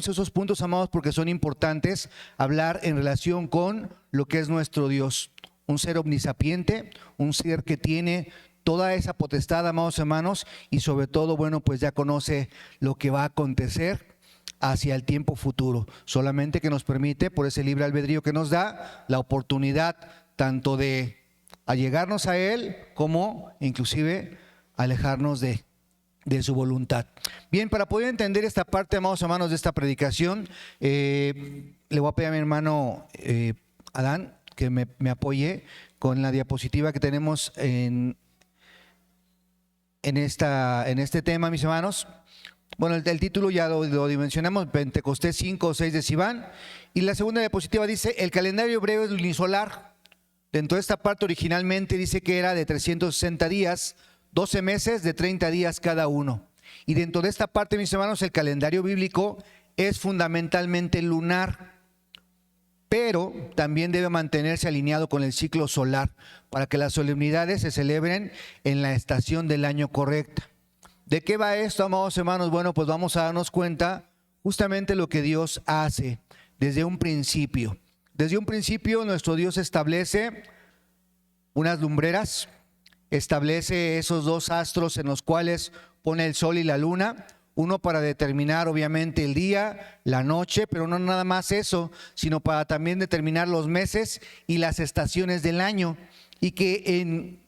esos puntos, amados, porque son importantes hablar en relación con lo que es nuestro Dios. Un ser omnisapiente, un ser que tiene toda esa potestad, amados hermanos, y sobre todo, bueno, pues ya conoce lo que va a acontecer hacia el tiempo futuro. Solamente que nos permite, por ese libre albedrío que nos da, la oportunidad tanto de allegarnos a Él como inclusive alejarnos de su voluntad. Bien, para poder entender esta parte, amados hermanos, de esta predicación, le voy a pedir a mi hermano Adán que me apoye con la diapositiva que tenemos en este tema, mis hermanos. Bueno, el título ya lo dimensionamos, Pentecostés 5 o 6 de Sivan. Y la segunda diapositiva dice, el calendario hebreo es lunisolar. Dentro de esta parte originalmente dice que era de 360 días, 12 meses de 30 días cada uno. Y dentro de esta parte, mis hermanos, el calendario bíblico es fundamentalmente lunar, pero también debe mantenerse alineado con el ciclo solar para que las solemnidades se celebren en la estación del año correcta. ¿De qué va esto, amados hermanos? Bueno, pues vamos a darnos cuenta justamente lo que Dios hace desde un principio. Desde un principio nuestro Dios establece unas lumbreras, establece esos dos astros en los cuales pone el sol y la luna, uno para determinar obviamente el día, la noche, pero no nada más eso, sino para también determinar los meses y las estaciones del año, y que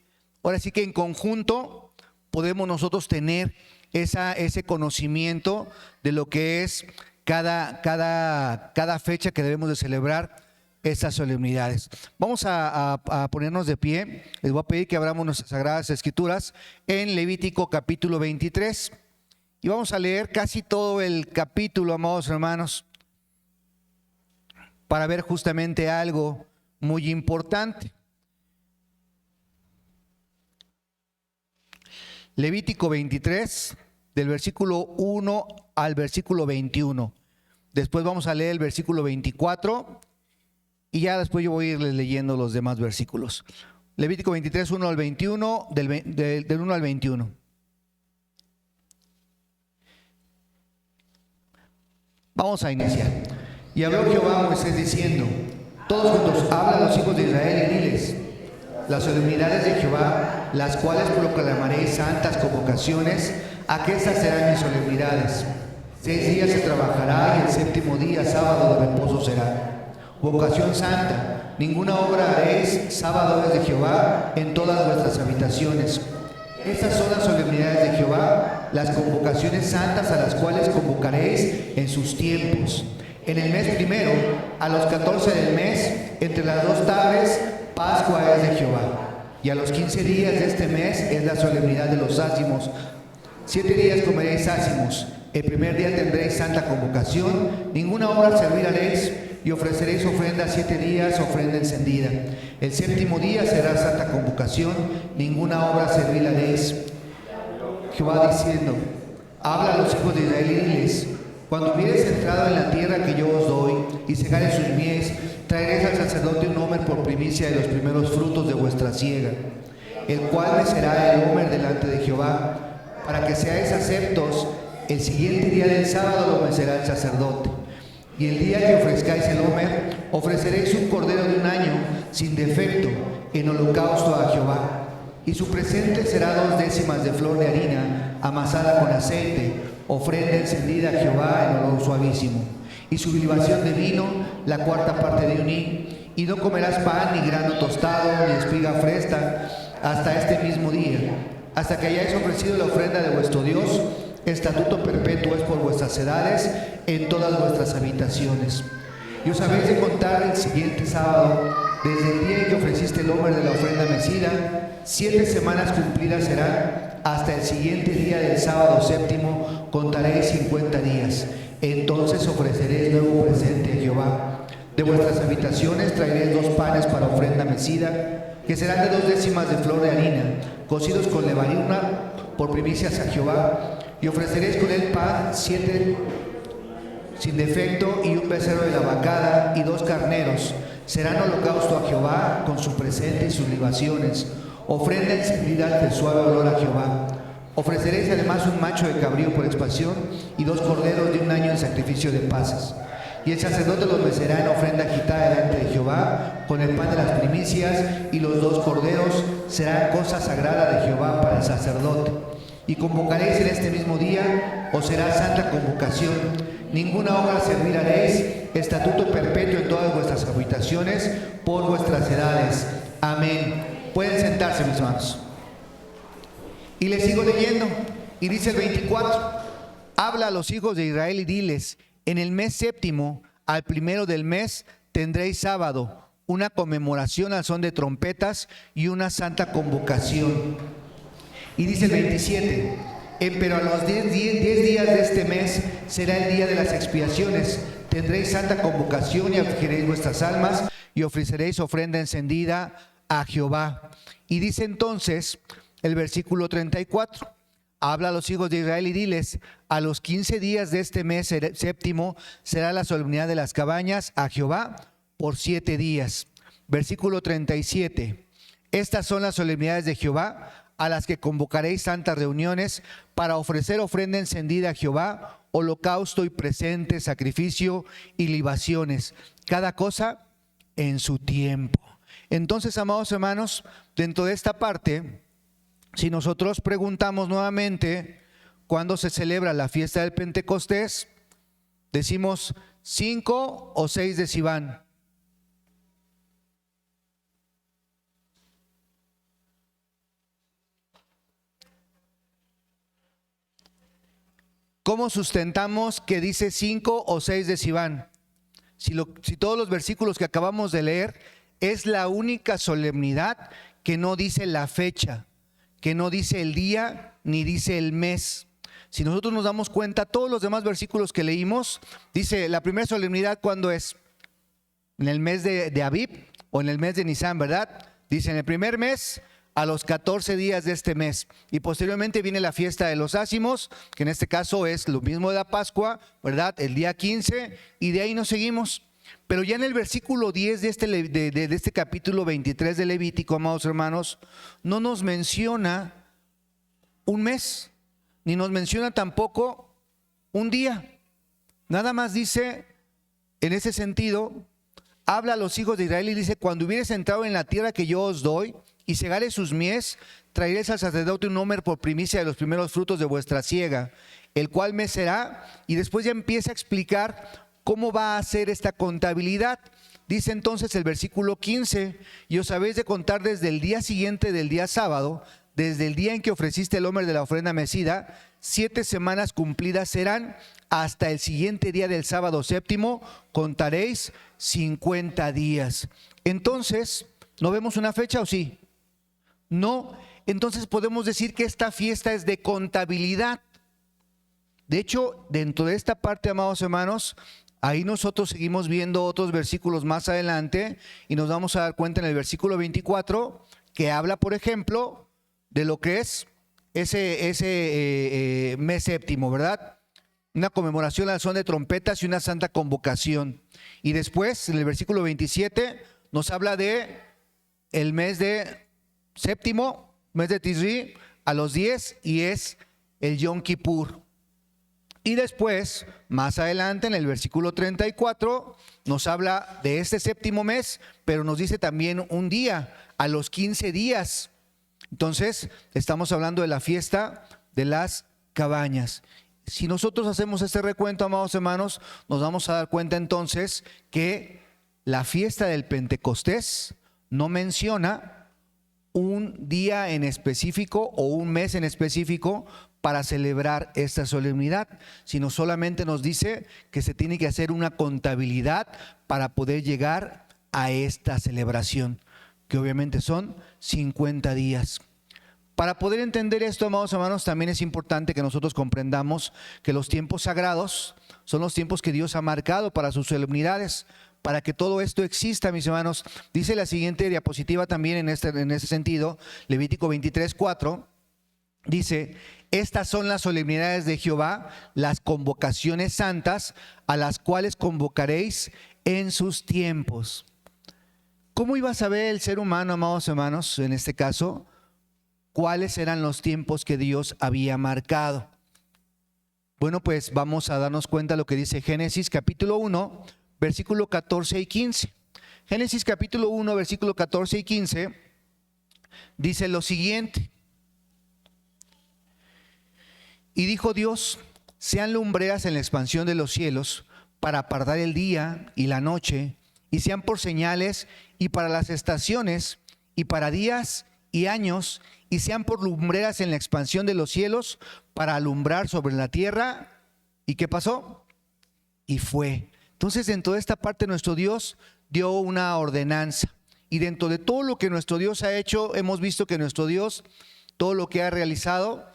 ahora sí que en conjunto podemos nosotros tener ese conocimiento de lo que es cada fecha que debemos de celebrar estas solemnidades. Vamos a ponernos de pie. Les voy a pedir que abramos nuestras Sagradas Escrituras en Levítico capítulo 23 y vamos a leer casi todo el capítulo, amados hermanos, para ver justamente algo muy importante. Levítico 23, del versículo 1 al versículo 21. Después vamos a leer el versículo 24 y ya después yo voy a irles leyendo los demás versículos. Levítico 23, 1 al 21, del 1 al 21. Vamos a iniciar. Y habló Jehová a Moisés diciendo, todos juntos habla a los hijos de Israel y diles, las solemnidades de Jehová, las cuales proclamaréis santas convocaciones, aquestas serán mis solemnidades. 6 días se trabajará y el séptimo día sábado de reposo será. Vocación santa, ninguna obra haréis sábados de Jehová en todas vuestras habitaciones. Estas son las solemnidades de Jehová, las convocaciones santas a las cuales convocaréis en sus tiempos. En el mes primero, a los 14 del mes, entre las 2 tardes, Pascua es de Jehová. Y a los 15 días de este mes es la solemnidad de los ácimos. 7 días comeréis ácimos. El primer día tendréis santa convocación, ninguna obra servir haréis, y ofreceréis ofrenda 7 días, ofrenda encendida. El séptimo día será santa convocación, ninguna obra servir haréis. Jehová diciendo, habla a los hijos de Israel y diles, cuando hubiereis entrado en la tierra que yo os doy, y segareis sus mies, traeréis al sacerdote un homer por primicia de los primeros frutos de vuestra siega, el cual mecerá el homer delante de Jehová, para que seáis aceptos. El siguiente día del sábado lo mecerá el sacerdote. Y el día que ofrezcáis el homer, ofreceréis un cordero de 1 año, sin defecto, en holocausto a Jehová. Y su presente será 2 décimas de flor de harina, amasada con aceite, ofrenda encendida a Jehová en olor suavísimo. Y su libación de vino, la 4ª parte de un hin. Y no comerás pan, ni grano tostado, ni espiga fresca, hasta este mismo día, hasta que hayáis ofrecido la ofrenda de vuestro Dios. Estatuto perpetuo es por vuestras edades en todas vuestras habitaciones. Y os habéis de contar el siguiente sábado, desde el día en que ofreciste el homer de la ofrenda mecida, 7 semanas cumplidas serán, hasta el siguiente día del sábado séptimo, contaréis 50 días. Entonces ofreceréis nuevo presente a Jehová. De vuestras habitaciones traeréis 2 panes para ofrenda mecida, que serán de 2 décimas de flor de harina, cocidos con levadura, por primicias a Jehová. Y ofreceréis con él pan 7 sin defecto, y un becerro de la vacada, y 2 carneros. Serán holocausto a Jehová con su presente y sus libaciones. Ofrenda encendida de suave olor a Jehová. Ofreceréis además un macho de cabrío por expiación y 2 corderos de 1 año en sacrificio de paces. Y el sacerdote los mecerá en ofrenda agitada delante de Jehová con el pan de las primicias, y los 2 corderos serán cosa sagrada de Jehová para el sacerdote. Y convocaréis en este mismo día, os será santa convocación. Ninguna obra serviréis, estatuto perpetuo en todas vuestras habitaciones por vuestras edades. Amén. Pueden sentarse, mis hermanos. Y les sigo leyendo, y dice el 24, habla a los hijos de Israel y diles, en el mes séptimo, al primero del mes, tendréis sábado, una conmemoración al son de trompetas y una santa convocación. Y dice el 27, pero a los 10 días de este mes será el día de las expiaciones, tendréis santa convocación y afligiréis vuestras almas y ofreceréis ofrenda encendida a Jehová. Y dice entonces el versículo 34, habla a los hijos de Israel y diles, a los 15 días de este mes séptimo será la solemnidad de las cabañas a Jehová por 7 días. Versículo 37, estas son las solemnidades de Jehová a las que convocaréis santas reuniones para ofrecer ofrenda encendida a Jehová, holocausto y presente, sacrificio y libaciones, cada cosa en su tiempo. Entonces, amados hermanos, dentro de esta parte, si nosotros preguntamos nuevamente cuándo se celebra la fiesta del Pentecostés, decimos 5 o 6 de Sivan. ¿Cómo sustentamos que dice 5 o 6 de Sivan? Si todos los versículos que acabamos de leer es la única solemnidad que no dice la fecha, que no dice el día ni dice el mes. Si nosotros nos damos cuenta, todos los demás versículos que leímos, dice la primera solemnidad, ¿cuándo es? En el mes de Abib o en el mes de Nisan, ¿verdad? Dice en el primer mes, a los 14 días de este mes. Y posteriormente viene la fiesta de los ácimos, que en este caso es lo mismo de la Pascua, ¿verdad? El día 15, y de ahí nos seguimos. Pero ya en el versículo 10 de este capítulo 23 de Levítico, amados hermanos, no nos menciona un mes, ni nos menciona tampoco un día. Nada más dice, en ese sentido, habla a los hijos de Israel y dice, cuando hubieres entrado en la tierra que yo os doy, y segares sus mies, traeréis al sacerdote un homer por primicia de los primeros frutos de vuestra siega, el cual me será, y después ya empieza a explicar ¿cómo va a hacer esta contabilidad? Dice entonces el versículo 15, y os habéis de contar desde el día siguiente del día sábado, desde el día en que ofreciste el homer de la ofrenda mecida, 7 semanas cumplidas serán, hasta el siguiente día del sábado séptimo, contaréis 50 días. Entonces, ¿no vemos una fecha o sí? No, entonces podemos decir que esta fiesta es de contabilidad. De hecho, dentro de esta parte, amados hermanos, ahí nosotros seguimos viendo otros versículos más adelante y nos vamos a dar cuenta en el versículo 24 que habla, por ejemplo, de lo que es ese mes séptimo, ¿verdad? Una conmemoración al son de trompetas y una santa convocación. Y después, en el versículo 27, nos habla de el mes de séptimo, mes de Tisri, a los 10, y es el Yom Kippur. Y después, más adelante, en el versículo 34, nos habla de este séptimo mes, pero nos dice también un día, a los 15 días. Entonces, estamos hablando de la fiesta de las cabañas. Si nosotros hacemos este recuento, amados hermanos, nos vamos a dar cuenta entonces que la fiesta del Pentecostés no menciona un día en específico o un mes en específico para celebrar esta solemnidad, sino solamente nos dice que se tiene que hacer una contabilidad para poder llegar a esta celebración, que obviamente son 50 días. Para poder entender esto, amados hermanos, también es importante que nosotros comprendamos que los tiempos sagrados son los tiempos que Dios ha marcado para sus solemnidades, para que todo esto exista, mis hermanos. Dice la siguiente diapositiva también en ese sentido, Levítico 23:4, dice: estas son las solemnidades de Jehová, las convocaciones santas, a las cuales convocaréis en sus tiempos. ¿Cómo iba a saber el ser humano, amados hermanos, en este caso, cuáles eran los tiempos que Dios había marcado. Bueno, pues vamos a darnos cuenta de lo que dice Génesis capítulo 1, versículo 14 y 15. Génesis capítulo 1, versículo 14 y 15 dice lo siguiente. Y dijo Dios: sean lumbreras en la expansión de los cielos para apartar el día y la noche, y sean por señales y para las estaciones y para días y años, y sean por lumbreras en la expansión de los cielos para alumbrar sobre la tierra. ¿Y qué pasó? Y fue. Entonces, dentro de esta parte nuestro Dios dio una ordenanza, y dentro de todo lo que nuestro Dios ha hecho, hemos visto que nuestro Dios, todo lo que ha realizado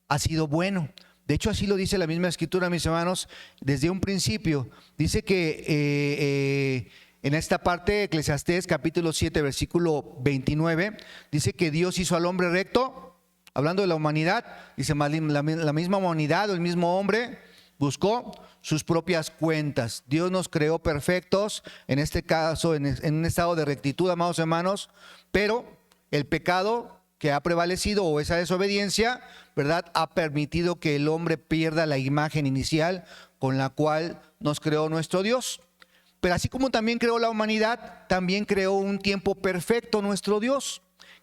ha sido bueno. De hecho, así lo dice la misma Escritura, mis hermanos, desde un principio. Dice que en esta parte, Eclesiastés capítulo 7, versículo 29, dice que Dios hizo al hombre recto, hablando de la humanidad. Dice, la misma humanidad o el mismo hombre buscó sus propias cuentas. Dios nos creó perfectos, en este caso en un estado de rectitud, amados hermanos, pero el pecado que ha prevalecido, o esa desobediencia, ¿verdad?, ha permitido que el hombre pierda la imagen inicial con la cual nos creó nuestro Dios. Pero así como también creó la humanidad, también creó un tiempo perfecto nuestro Dios,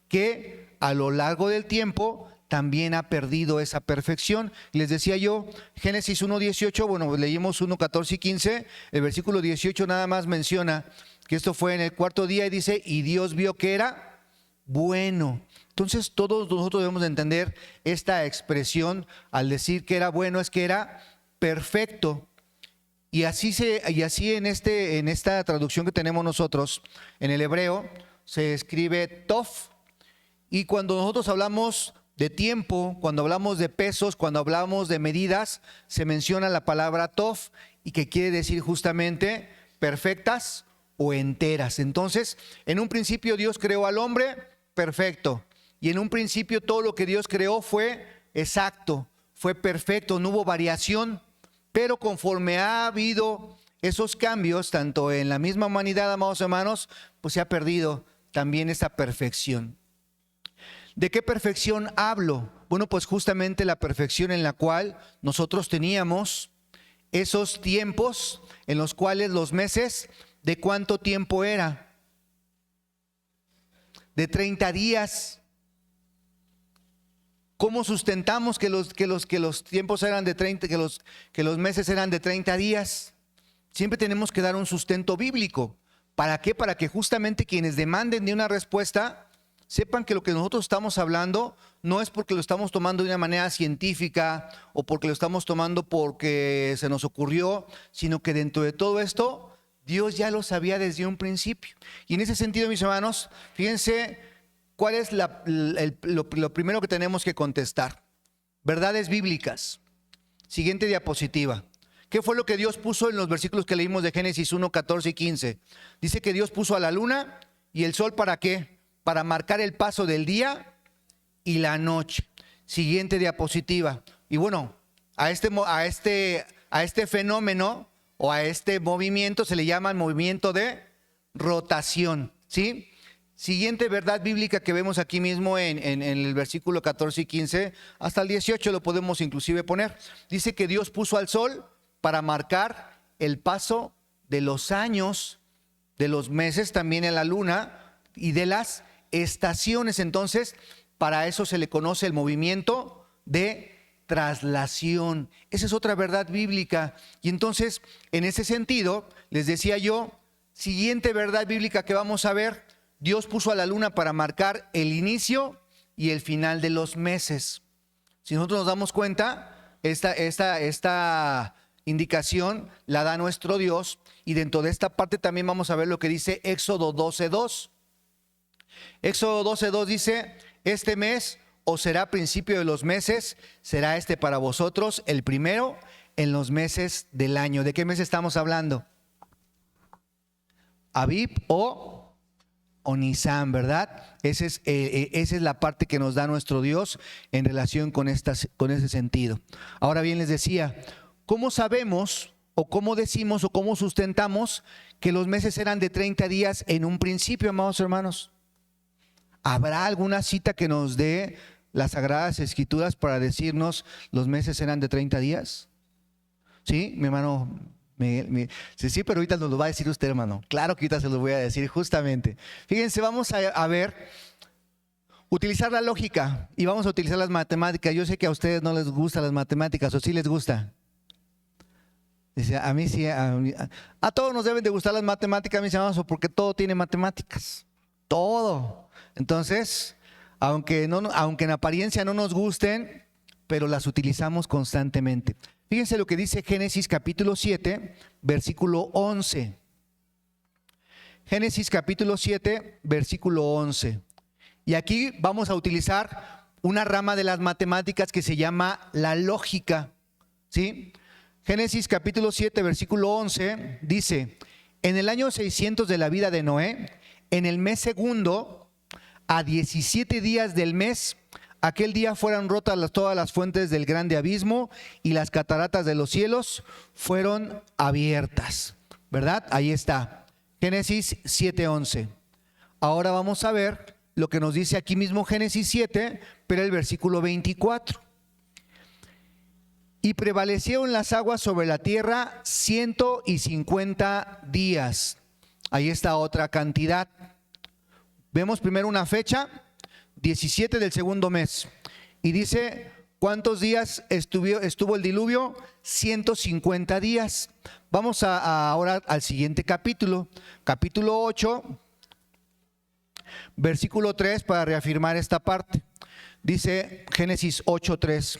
que a lo largo del tiempo también ha perdido esa perfección. Les decía yo, Génesis 1:18, bueno, leímos 1:14 y 15, el versículo 18 nada más menciona que esto fue en el cuarto día, y dice, y Dios vio que era bueno. Entonces todos nosotros debemos de entender esta expresión al decir que era bueno, es que era perfecto. Y así en esta traducción que tenemos nosotros en el hebreo se escribe tof. Y cuando nosotros hablamos de tiempo, cuando hablamos de pesos, cuando hablamos de medidas, se menciona la palabra tof, y que quiere decir justamente perfectas o enteras. Entonces, en un principio Dios creó al hombre perfecto, y en un principio todo lo que Dios creó fue exacto, fue perfecto, no hubo variación. Pero conforme ha habido esos cambios, tanto en la misma humanidad, amados hermanos, pues se ha perdido también esa perfección. ¿De qué perfección hablo? Bueno, pues justamente la perfección en la cual nosotros teníamos esos tiempos en los cuales los meses, ¿de cuánto tiempo era? De 30 días. ¿Cómo sustentamos que los tiempos eran de 30, que los meses eran de 30 días? Siempre tenemos que dar un sustento bíblico. ¿Para qué? Para que justamente quienes demanden de una respuesta sepan que lo que nosotros estamos hablando no es porque lo estamos tomando de una manera científica o porque lo estamos tomando porque se nos ocurrió, sino que dentro de todo esto Dios ya lo sabía desde un principio. Y en ese sentido, mis hermanos, fíjense, ¿cuál es lo primero que tenemos que contestar? Verdades bíblicas. Siguiente diapositiva. ¿Qué fue lo que Dios puso en los versículos que leímos de Génesis 1, 14 y 15? Dice que Dios puso a la luna y el sol, ¿para qué? Para marcar el paso del día y la noche. Siguiente diapositiva. Y bueno, a este fenómeno o a este movimiento se le llama el movimiento de rotación, ¿sí? Siguiente verdad bíblica que vemos aquí mismo en el versículo 14 y 15, hasta el 18 lo podemos inclusive poner. Dice que Dios puso al sol para marcar el paso de los años, de los meses, también en la luna, y de las estaciones. Entonces, para eso se le conoce el movimiento de traslación. Esa es otra verdad bíblica. Y entonces, en ese sentido, les decía yo, siguiente verdad bíblica que vamos a ver: Dios puso a la luna para marcar el inicio y el final de los meses. Si nosotros nos damos cuenta, esta indicación la da nuestro Dios, y dentro de esta parte también vamos a ver lo que dice Éxodo 12:2. Éxodo 12:2 dice: este mes os será principio de los meses, será este para vosotros el primero en los meses del año. ¿De qué mes estamos hablando? Abib o Nisan, ¿verdad? Esa es la parte que nos da nuestro Dios en relación con ese sentido. Ahora bien, les decía, ¿cómo sabemos o cómo decimos o cómo sustentamos que los meses eran de 30 días en un principio, amados hermanos? ¿Habrá alguna cita que nos dé las Sagradas Escrituras para decirnos los meses eran de 30 días? ¿Sí, mi hermano? Sí, pero ahorita nos lo va a decir usted, hermano. Claro que ahorita se lo voy a decir justamente. Fíjense, vamos a ver, utilizar la lógica y vamos a utilizar las matemáticas. Yo sé que a ustedes no les gustan las matemáticas, ¿o sí les gusta? Dice, a mí sí, a todos nos deben de gustar las matemáticas, mis hermanos, porque todo tiene matemáticas, todo. Entonces, aunque en apariencia no nos gusten, pero las utilizamos constantemente. Fíjense lo que dice Génesis capítulo 7, versículo 11. Génesis capítulo 7, versículo 11. Y aquí vamos a utilizar una rama de las matemáticas que se llama la lógica, ¿sí? Génesis capítulo 7, versículo 11 dice: en el año 600 de la vida de Noé, en el mes segundo, a 17 días del mes, aquel día fueron rotas todas las fuentes del grande abismo y las cataratas de los cielos fueron abiertas. ¿Verdad? Ahí está. Génesis 7:11. Ahora vamos a ver lo que nos dice aquí mismo Génesis 7, pero el versículo 24. Y prevalecieron las aguas sobre la tierra 150 días. Ahí está otra cantidad. Vemos primero una fecha, 17 del segundo mes. Y dice, ¿cuántos días estuvo el diluvio? 150 días. Vamos ahora al siguiente capítulo. Capítulo 8, versículo 3, para reafirmar esta parte. Dice Génesis 8:3.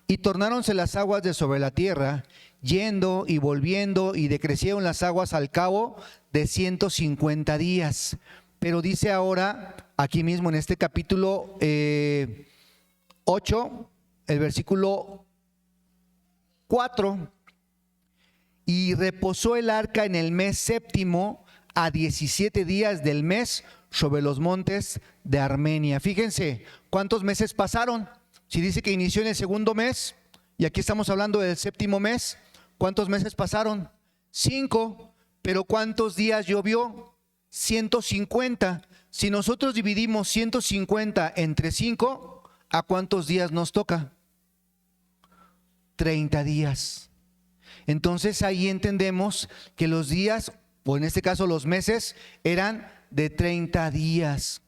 Y tornáronse las aguas de sobre la tierra, yendo y volviendo, y decrecieron las aguas al cabo de 150 días. Pero dice ahora, aquí mismo en este capítulo 8, el versículo 4, y reposó el arca en el mes séptimo, a 17 días del mes, sobre los montes de Armenia. Fíjense, ¿cuántos meses pasaron? Si dice que inició en el segundo mes, y aquí estamos hablando del séptimo mes, ¿cuántos meses pasaron? 5, pero ¿cuántos días llovió? 150. Si nosotros dividimos 150 entre 5, ¿a cuántos días nos toca? 30 días. Entonces ahí entendemos que los días, o en este caso los meses, eran de 30 días.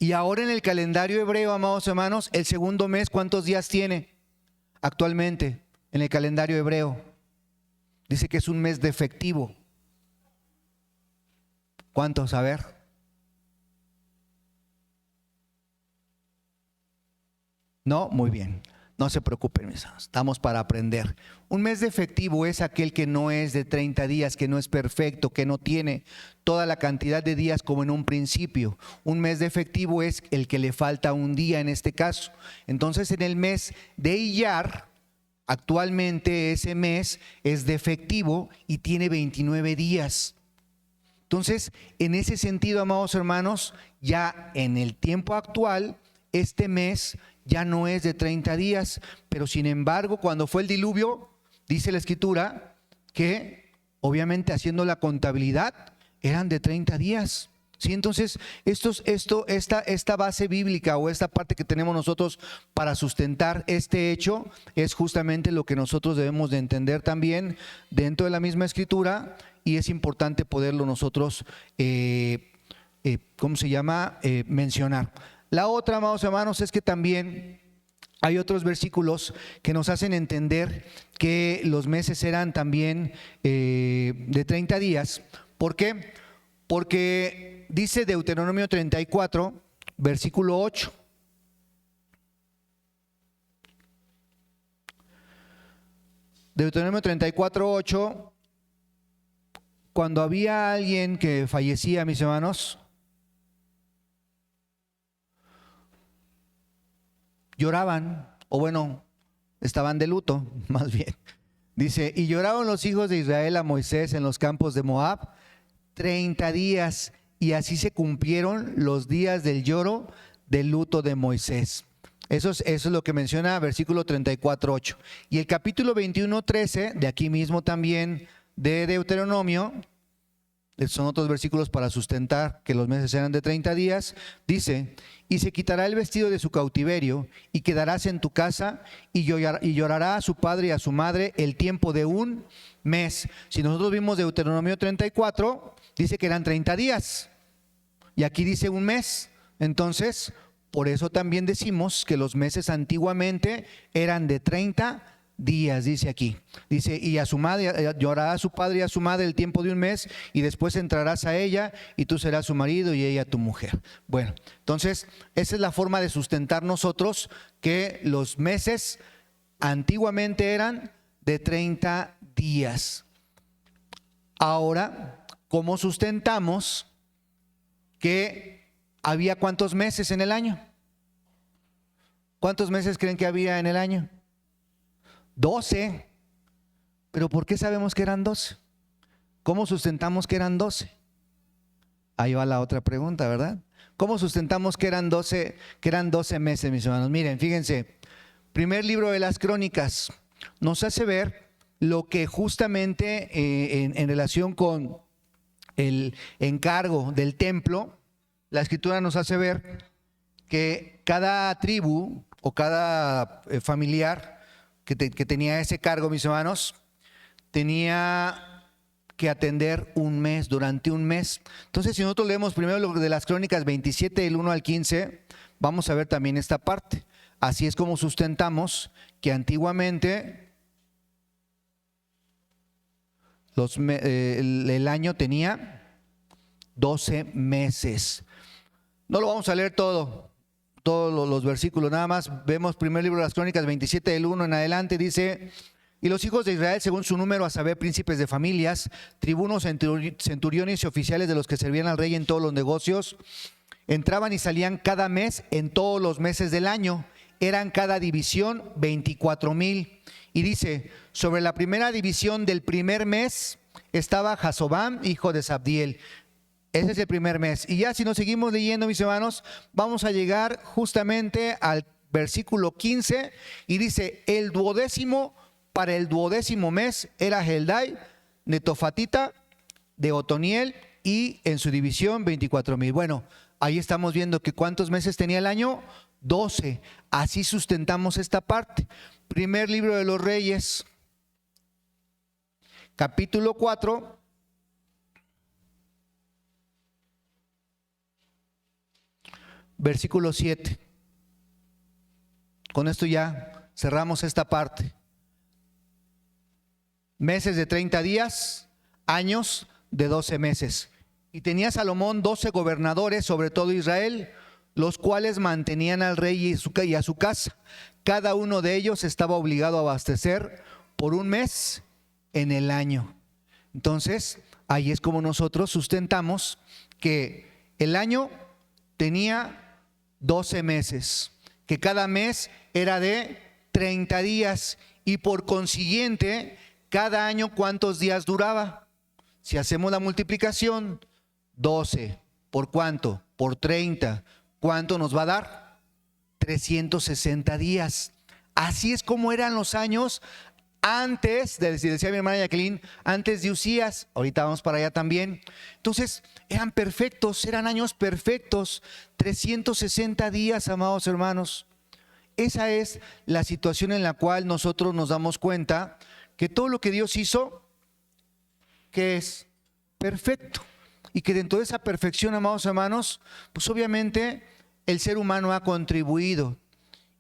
Y ahora en el calendario hebreo, amados hermanos, el segundo mes, ¿cuántos días tiene actualmente en el calendario hebreo? Dice que es un mes defectivo. ¿Cuántos? A ver. No, muy bien. No se preocupen, mis hermanos, estamos para aprender. Un mes defectivo es aquel que no es de 30 días, que no es perfecto, que no tiene toda la cantidad de días como en un principio. Un mes defectivo es el que le falta un día en este caso. Entonces, en el mes de Iyar, actualmente ese mes es defectivo y tiene 29 días. Entonces, en ese sentido, amados hermanos, ya en el tiempo actual, este mes ya no es de 30 días, pero sin embargo, cuando fue el diluvio, dice la Escritura que obviamente haciendo la contabilidad eran de 30 días. ¿Sí? Entonces, esta base bíblica o esta parte que tenemos nosotros para sustentar este hecho es justamente lo que nosotros debemos de entender también dentro de la misma Escritura, y es importante poderlo nosotros, mencionar. La otra, amados hermanos, es que también hay otros versículos que nos hacen entender que los meses eran también de 30 días. ¿Por qué? Porque dice Deuteronomio 34, versículo 8. Deuteronomio 34, 8. Cuando había alguien que fallecía, mis hermanos, lloraban, o bueno, estaban de luto, más bien. Dice, y lloraron los hijos de Israel a Moisés en los campos de Moab 30 días, y así se cumplieron los días del lloro del luto de Moisés. Eso es lo que menciona versículo 34, 8. Y el capítulo 21, 13, de aquí mismo también de Deuteronomio, son otros versículos para sustentar que los meses eran de 30 días, dice: y se quitará el vestido de su cautiverio, y quedarás en tu casa, y llorará a su padre y a su madre el tiempo de un mes. Si nosotros vimos Deuteronomio 34, dice que eran 30 días, y aquí dice un mes. Entonces, por eso también decimos que los meses antiguamente eran de 30 días, dice aquí. Dice: y a su madre, llorará a su padre y a su madre el tiempo de un mes, y después entrarás a ella, y tú serás su marido y ella tu mujer. Bueno, entonces esa es la forma de sustentar nosotros que los meses antiguamente eran de 30 días. Ahora, ¿cómo sustentamos que había cuántos meses en el año? ¿Cuántos meses creen que había en el año? 12. ¿Pero por qué sabemos que eran 12? ¿Cómo sustentamos que eran 12? Ahí va la otra pregunta, ¿verdad? ¿Cómo sustentamos que eran 12 meses, mis hermanos? Miren, fíjense, primer libro de las Crónicas nos hace ver lo que justamente en relación con el encargo del templo, la Escritura nos hace ver que cada tribu o cada familiar que tenía ese cargo, mis hermanos, tenía que atender un mes, durante un mes. Entonces, si nosotros leemos primero lo de las Crónicas 27, del 1 al 15, vamos a ver también esta parte. Así es como sustentamos que antiguamente el año tenía 12 meses. No lo vamos a leer todos los versículos, nada más vemos primer libro de las Crónicas 27 del 1 en adelante. Dice: y los hijos de Israel según su número, a saber, príncipes de familias, tribunos, centuriones y oficiales de los que servían al rey en todos los negocios, entraban y salían cada mes en todos los meses del año. Eran cada división 24,000. Y dice: sobre la primera división del primer mes estaba Jasobam, hijo de Sabdiel. Ese es el primer mes. Y ya si nos seguimos leyendo, mis hermanos, vamos a llegar justamente al versículo 15, y dice: el duodécimo, para el duodécimo mes, era Heldai, netofatita, de Otoniel, y en su división 24,000. Bueno, ahí estamos viendo que ¿cuántos meses tenía el año? 12. Así sustentamos esta parte. Primer libro de los Reyes, capítulo 4. Versículo 7. Con esto ya cerramos esta parte. Meses de 30 días, años de 12 meses. Y tenía Salomón 12 gobernadores sobre todo Israel, los cuales mantenían al rey y a su casa. Cada uno de ellos estaba obligado a abastecer por un mes en el año. Entonces, ahí es como nosotros sustentamos que el año tenía 12 meses, que cada mes era de 30 días, y por consiguiente, cada año ¿cuántos días duraba? Si hacemos la multiplicación, 12, ¿por cuánto? Por 30, ¿cuánto nos va a dar? 360 días. Así es como eran los años antes, decía mi hermana Jacqueline, antes de Usías. Ahorita vamos para allá también. Entonces, eran perfectos, eran años perfectos, 360 días, amados hermanos. Esa es la situación en la cual nosotros nos damos cuenta que todo lo que Dios hizo, que es perfecto, y que dentro de esa perfección, amados hermanos, pues obviamente el ser humano ha contribuido,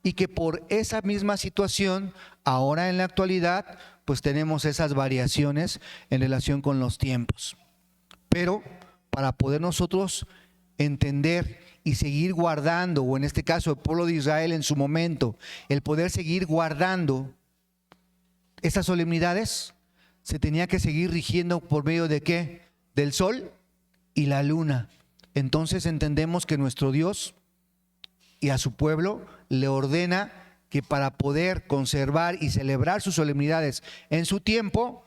y que por esa misma situación, ahora en la actualidad, pues tenemos esas variaciones en relación con los tiempos. Pero para poder nosotros entender y seguir guardando, o en este caso el pueblo de Israel en su momento, el poder seguir guardando estas solemnidades, se tenía que seguir rigiendo por medio de ¿qué? Del sol y la luna. Entonces entendemos que nuestro Dios y a su pueblo le ordena que para poder conservar y celebrar sus solemnidades en su tiempo,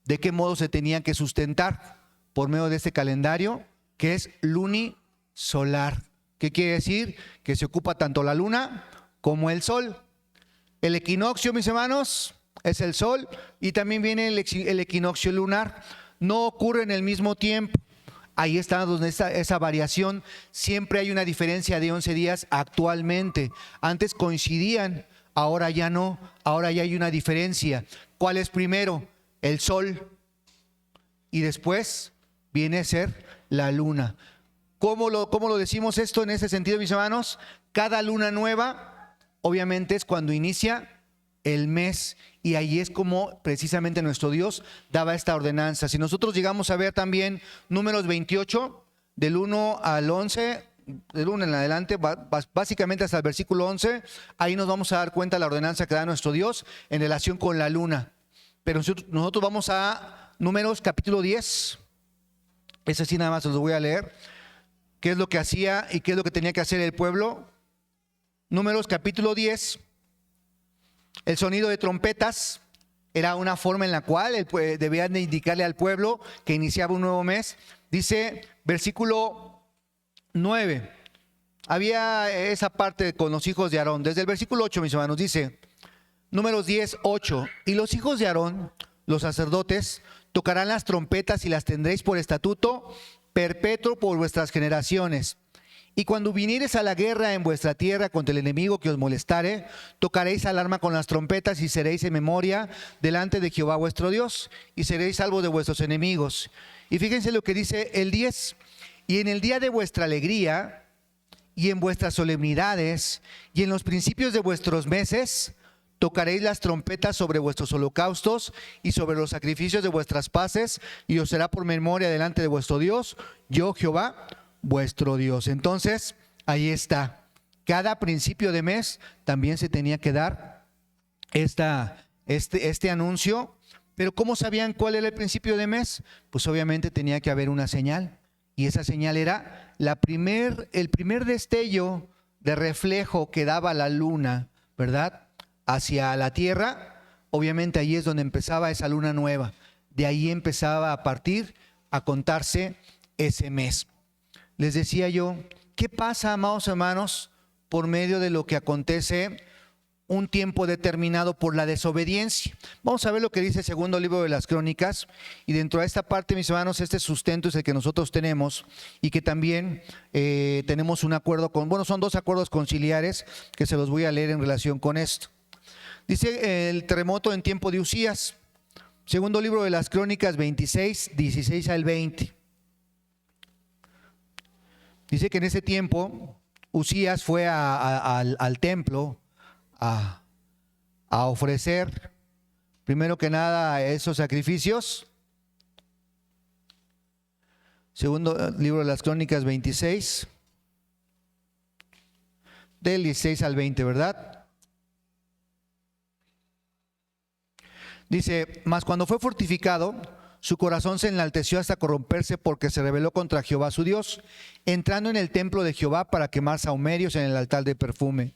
¿de qué modo se tenían que sustentar? Por medio de este calendario que es lunisolar. ¿Qué quiere decir? Que se ocupa tanto la luna como el sol. El equinoccio, mis hermanos, es el sol, y también viene el equinoccio lunar, no ocurre en el mismo tiempo. Ahí está donde esa variación. Siempre hay una diferencia de 11 días actualmente. Antes coincidían, ahora ya no. Ahora ya hay una diferencia. ¿Cuál es primero? El sol. Y después viene a ser la luna. ¿Cómo lo decimos esto en ese sentido, mis hermanos? Cada luna nueva, obviamente, es cuando inicia el mes, y ahí es como precisamente nuestro Dios daba esta ordenanza. Si nosotros llegamos a ver también Números 28, del 1 al 11, del 1 en adelante, básicamente hasta el versículo 11, ahí nos vamos a dar cuenta de la ordenanza que da nuestro Dios en relación con la luna. Pero nosotros vamos a Números capítulo 10, ese sí nada más los voy a leer. ¿Qué es lo que hacía y qué es lo que tenía que hacer el pueblo? Números capítulo 10. El sonido de trompetas era una forma en la cual debían de indicarle al pueblo que iniciaba un nuevo mes. Dice versículo 9. Había esa parte con los hijos de Aarón. Desde el versículo 8, mis hermanos, dice Números 10, 8. Y los hijos de Aarón, los sacerdotes, tocarán las trompetas y las tendréis por estatuto perpetuo por vuestras generaciones. Y cuando viniereis a la guerra en vuestra tierra contra el enemigo que os molestare, tocaréis alarma con las trompetas y seréis en memoria delante de Jehová vuestro Dios, y seréis salvos de vuestros enemigos. Y fíjense lo que dice el 10. Y en el día de vuestra alegría, y en vuestras solemnidades, y en los principios de vuestros meses, tocaréis las trompetas sobre vuestros holocaustos y sobre los sacrificios de vuestras paces, y os será por memoria delante de vuestro Dios, yo Jehová vuestro Dios. Entonces, ahí está. Cada principio de mes también se tenía que dar este anuncio. Pero ¿cómo sabían cuál era el principio de mes? Pues obviamente tenía que haber una señal. Y esa señal era el primer destello de reflejo que daba la luna, ¿verdad?, hacia la tierra. Obviamente ahí es donde empezaba esa luna nueva. De ahí empezaba a partir a contarse ese mes. Les decía yo, ¿qué pasa, amados hermanos, por medio de lo que acontece un tiempo determinado por la desobediencia? Vamos a ver lo que dice el segundo libro de las Crónicas, y dentro de esta parte, mis hermanos, este sustento es el que nosotros tenemos, y que también tenemos un acuerdo son dos acuerdos conciliares que se los voy a leer en relación con esto. Dice el terremoto en tiempo de Usías, segundo libro de las Crónicas 26, 16 al 20. Dice que en ese tiempo Usías fue al templo a ofrecer, primero que nada, esos sacrificios. Segundo libro de las Crónicas 26, del 16 al 20, ¿verdad? Dice, mas cuando fue fortificado, su corazón se enalteció hasta corromperse, porque se rebeló contra Jehová su Dios, entrando en el templo de Jehová para quemar sahumerios en el altar de perfume.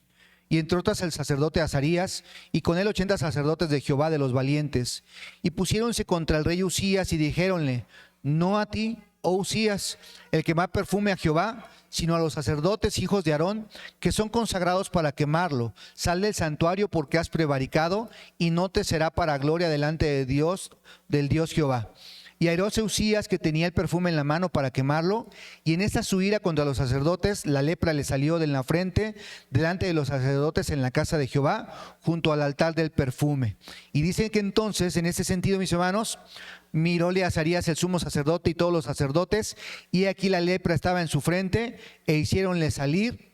Y entre otras el sacerdote Azarías, y con él 80 sacerdotes de Jehová de los valientes. Y pusiéronse contra el rey Usías y dijéronle, no a ti, oh Usías, el quemar perfume a Jehová, sino a los sacerdotes hijos de Aarón, que son consagrados para quemarlo. Sal del santuario, porque has prevaricado, y no te será para gloria delante de Dios, del Dios Jehová. Y airóse Usías, que tenía el perfume en la mano para quemarlo, y en esta su ira contra los sacerdotes, la lepra le salió de la frente delante de los sacerdotes en la casa de Jehová, junto al altar del perfume. Y dicen que entonces, en ese sentido, mis hermanos, miróle a Azarías el sumo sacerdote y todos los sacerdotes, y aquí la lepra estaba en su frente, e hiciéronle salir,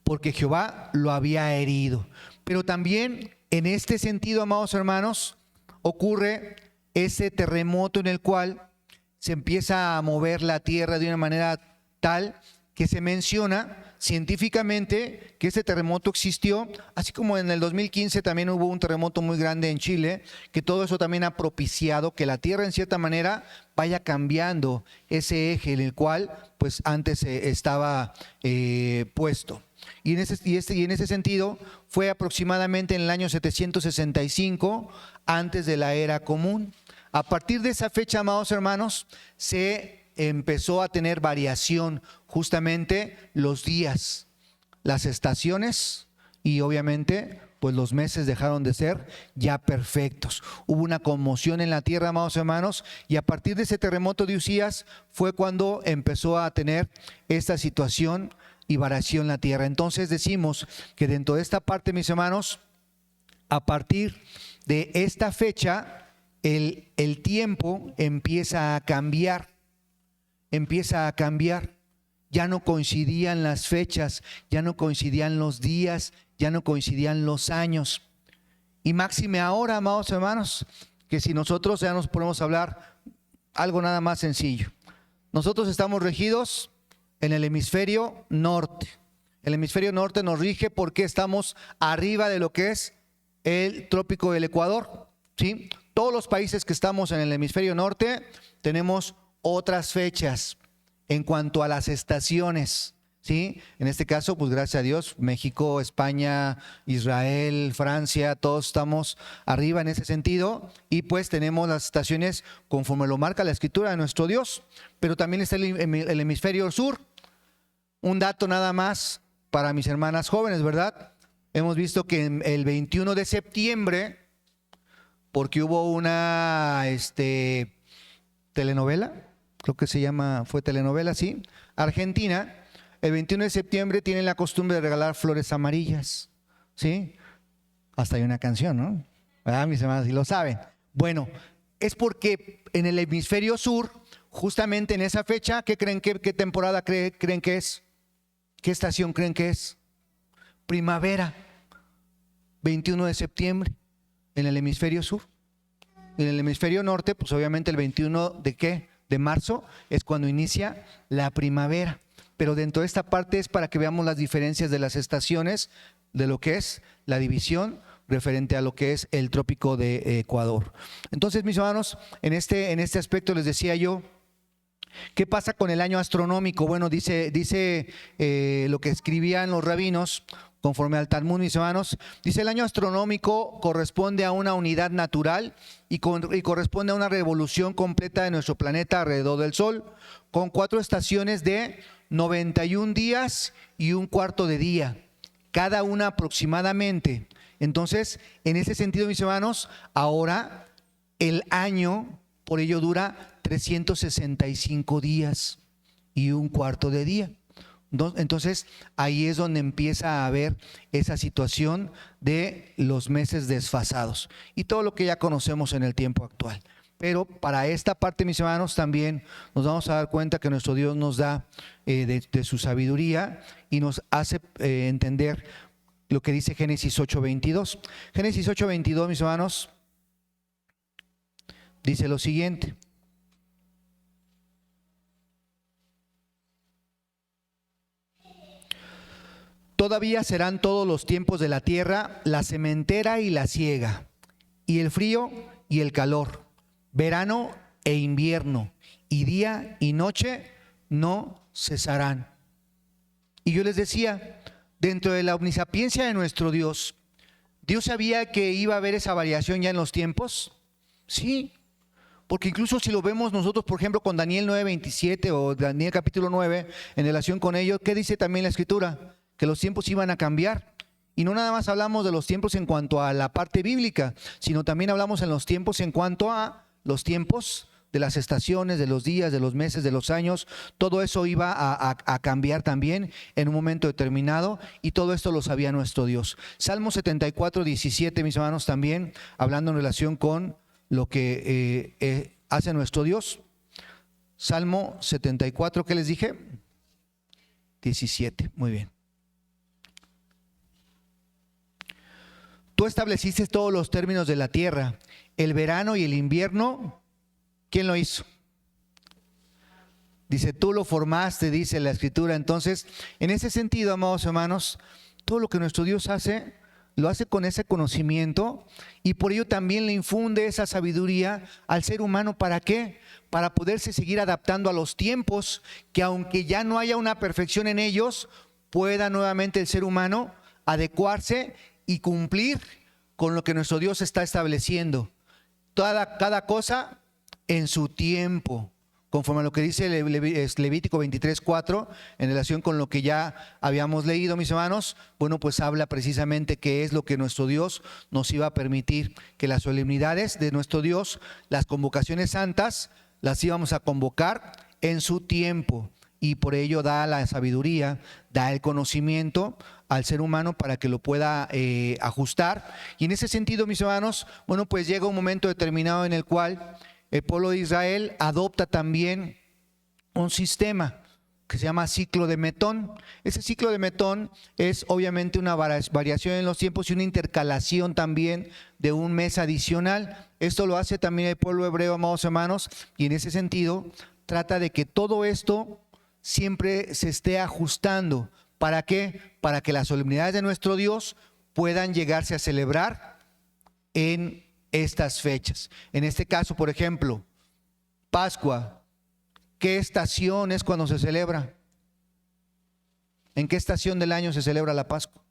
porque Jehová lo había herido. Pero también en este sentido, amados hermanos, ocurre ese terremoto en el cual se empieza a mover la tierra de una manera tal que se menciona científicamente que ese terremoto existió, así como en el 2015 también hubo un terremoto muy grande en Chile, que todo eso también ha propiciado que la tierra en cierta manera vaya cambiando ese eje en el cual pues antes estaba puesto. Y en ese sentido fue aproximadamente en el año 765 antes de la era común. A partir de esa fecha, amados hermanos, se empezó a tener variación justamente los días, las estaciones y obviamente pues los meses dejaron de ser ya perfectos. Hubo una conmoción en la tierra, amados hermanos, y a partir de ese terremoto de Usías fue cuando empezó a tener esta situación y variación en la tierra. Entonces decimos que dentro de esta parte, mis hermanos, a partir de esta fecha, el tiempo empieza a cambiar, ya no coincidían las fechas, ya no coincidían los días, ya no coincidían los años. Y máxime ahora, amados hermanos, que si nosotros ya nos podemos hablar algo nada más sencillo. Nosotros estamos regidos en el hemisferio norte. El hemisferio norte nos rige porque estamos arriba de lo que es el trópico del Ecuador, ¿sí? Todos los países que estamos en el hemisferio norte tenemos otras fechas en cuanto a las estaciones, ¿sí? En este caso, pues gracias a Dios, México, España, Israel, Francia, todos estamos arriba en ese sentido, y pues tenemos las estaciones conforme lo marca la Escritura de nuestro Dios. Pero también está el hemisferio sur. Un dato nada más para mis hermanas jóvenes, ¿verdad? Hemos visto que el 21 de septiembre, porque hubo una telenovela, creo que fue telenovela, sí, Argentina, el 21 de septiembre tienen la costumbre de regalar flores amarillas, ¿sí? Hasta hay una canción, ¿no? ¿Verdad, mis hermanos? Si lo saben. Bueno, es porque en el hemisferio sur, justamente en esa fecha, ¿qué creen qué temporada creen que es? ¿Qué estación creen que es? Primavera, 21 de septiembre, en el hemisferio sur. En el hemisferio norte, pues obviamente el 21 de ¿qué? De marzo es cuando inicia la primavera. Pero dentro de esta parte es para que veamos las diferencias de las estaciones, de lo que es la división referente a lo que es el trópico de Ecuador. Entonces, mis hermanos, en este aspecto les decía yo, ¿qué pasa con el año astronómico? Bueno, dice lo que escribían los rabinos conforme al Talmud, mis hermanos. Dice: el año astronómico corresponde a una unidad natural y corresponde a una revolución completa de nuestro planeta alrededor del Sol, con 4 estaciones de 91 días y un cuarto de día, cada una aproximadamente. Entonces, en ese sentido, mis hermanos, ahora el año por ello dura 365 días y un cuarto de día. Entonces, ahí es donde empieza a haber esa situación de los meses desfasados y todo lo que ya conocemos en el tiempo actual. Pero para esta parte, mis hermanos, también nos vamos a dar cuenta que nuestro Dios nos da de su sabiduría y nos hace entender lo que dice Génesis 8:22. Génesis 8:22, mis hermanos, dice lo siguiente: todavía serán todos los tiempos de la tierra la sementera y la siega, y el frío y el calor, verano e invierno, y día y noche no cesarán. Y yo les decía, dentro de la omnisapiencia de nuestro Dios, ¿Dios sabía que iba a haber esa variación ya en los tiempos? Sí, porque incluso si lo vemos nosotros, por ejemplo, con Daniel 9:27 o Daniel capítulo 9, en relación con ello, ¿qué dice también la Escritura? Que los tiempos iban a cambiar. Y no nada más hablamos de los tiempos en cuanto a la parte bíblica, sino también hablamos en los tiempos en cuanto a los tiempos de las estaciones, de los días, de los meses, de los años. Todo eso iba a cambiar también en un momento determinado, y todo esto lo sabía nuestro Dios. Salmo 74:17, mis hermanos, también hablando en relación con lo que hace nuestro Dios. Salmo 74, ¿qué les dije? 17, muy bien. Tú estableciste todos los términos de la tierra, el verano y el invierno. ¿Quién lo hizo? Dice, tú lo formaste, dice la Escritura. Entonces, en ese sentido, amados hermanos, todo lo que nuestro Dios hace, lo hace con ese conocimiento, y por ello también le infunde esa sabiduría al ser humano. ¿Para qué? Para poderse seguir adaptando a los tiempos, que aunque ya no haya una perfección en ellos, pueda nuevamente el ser humano adecuarse y cumplir con lo que nuestro Dios está estableciendo. Cada cosa en su tiempo. conforme a lo que dice Levítico 23:4, en relación con lo que ya habíamos leído, mis hermanos, bueno, pues habla precisamente qué es lo que nuestro Dios nos iba a permitir, que las solemnidades de nuestro Dios, las convocaciones santas, las íbamos a convocar en su tiempo, y por ello da la sabiduría, da el conocimiento al ser humano para que lo pueda ajustar. Y en ese sentido, mis hermanos, bueno, pues llega un momento determinado en el cual el pueblo de Israel adopta también un sistema que se llama ciclo de Metón. Ese ciclo de Metón es obviamente una variación en los tiempos y una intercalación también de un mes adicional. Esto lo hace también el pueblo hebreo, amados hermanos, y en ese sentido trata de que todo esto siempre se esté ajustando. ¿Para qué? Para que las solemnidades de nuestro Dios puedan llegarse a celebrar en estas fechas. En este caso, por ejemplo, Pascua, ¿qué estación es cuando se celebra? ¿En qué estación del año se celebra la Pascua?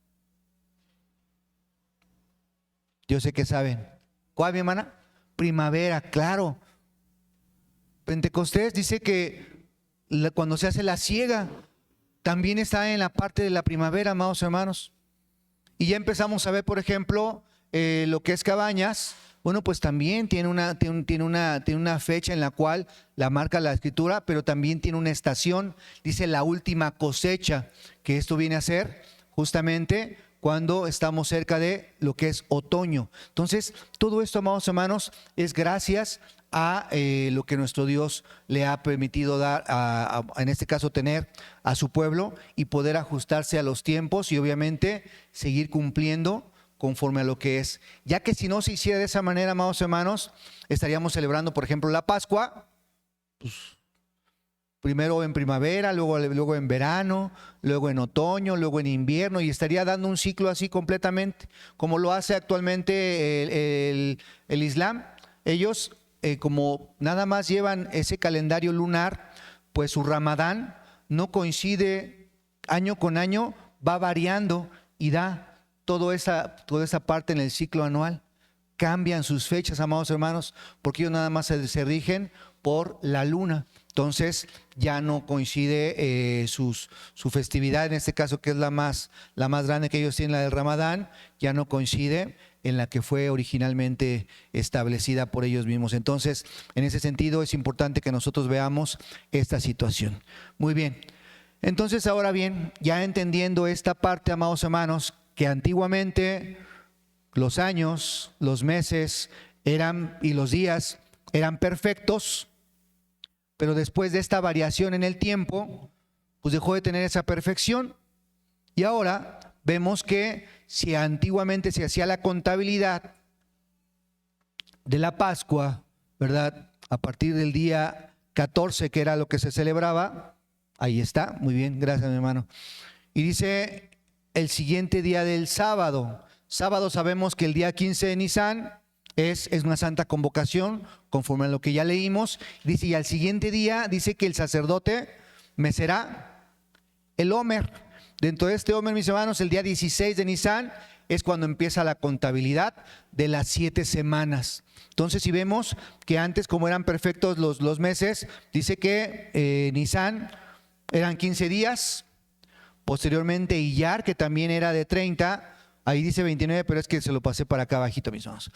Yo sé que saben. ¿Cuál, mi hermana? Primavera, claro. Pentecostés dice que cuando se hace la siega, también está en la parte de la primavera, amados hermanos. Y ya empezamos a ver, por ejemplo, lo que es Cabañas. Bueno, pues también tiene una fecha en la cual la marca la Escritura, pero también tiene una estación, dice la última cosecha, que esto viene a ser justamente cuando estamos cerca de lo que es otoño. Entonces, todo esto, amados hermanos, es gracias a lo que nuestro Dios le ha permitido dar, en este caso tener a su pueblo y poder ajustarse a los tiempos y obviamente seguir cumpliendo conforme a lo que es. Ya que si no se hiciera de esa manera, amados hermanos, estaríamos celebrando, por ejemplo, la Pascua, pues, primero en primavera, luego en verano, luego en otoño, luego en invierno, y estaría dando un ciclo así completamente, como lo hace actualmente el Islam. Ellos, como nada más llevan ese calendario lunar, pues su Ramadán no coincide año con año, va variando y da toda esa parte en el ciclo anual. Cambian sus fechas, amados hermanos, porque ellos nada más se rigen por la luna. Entonces ya no coincide su festividad, en este caso que es la más grande que ellos tienen, la del Ramadán, ya no coincide en la que fue originalmente establecida por ellos mismos. Entonces, en ese sentido es importante que nosotros veamos esta situación. Muy bien. Entonces, ahora bien, ya entendiendo esta parte, amados hermanos, que antiguamente los años, los meses y los días eran perfectos, pero después de esta variación en el tiempo, pues dejó de tener esa perfección. Y ahora vemos que si antiguamente se hacía la contabilidad de la Pascua, ¿verdad? A partir del día 14, que era lo que se celebraba, ahí está, muy bien, gracias mi hermano. Y dice el siguiente día del sábado. Sábado sabemos que el día 15 de Nisan es una santa convocación, conforme a lo que ya leímos. Dice, y al siguiente día dice que el sacerdote mecerá el Omer. Dentro de este Omer, mis hermanos, el día 16 de Nisan es cuando empieza la contabilidad de las 7 semanas. Entonces, si vemos que antes, como eran perfectos los meses, dice que Nisan eran 15 días. Posteriormente, Iyar, que también era de 30, ahí dice 29, pero es que se lo pasé para acá abajito, mis hermanos.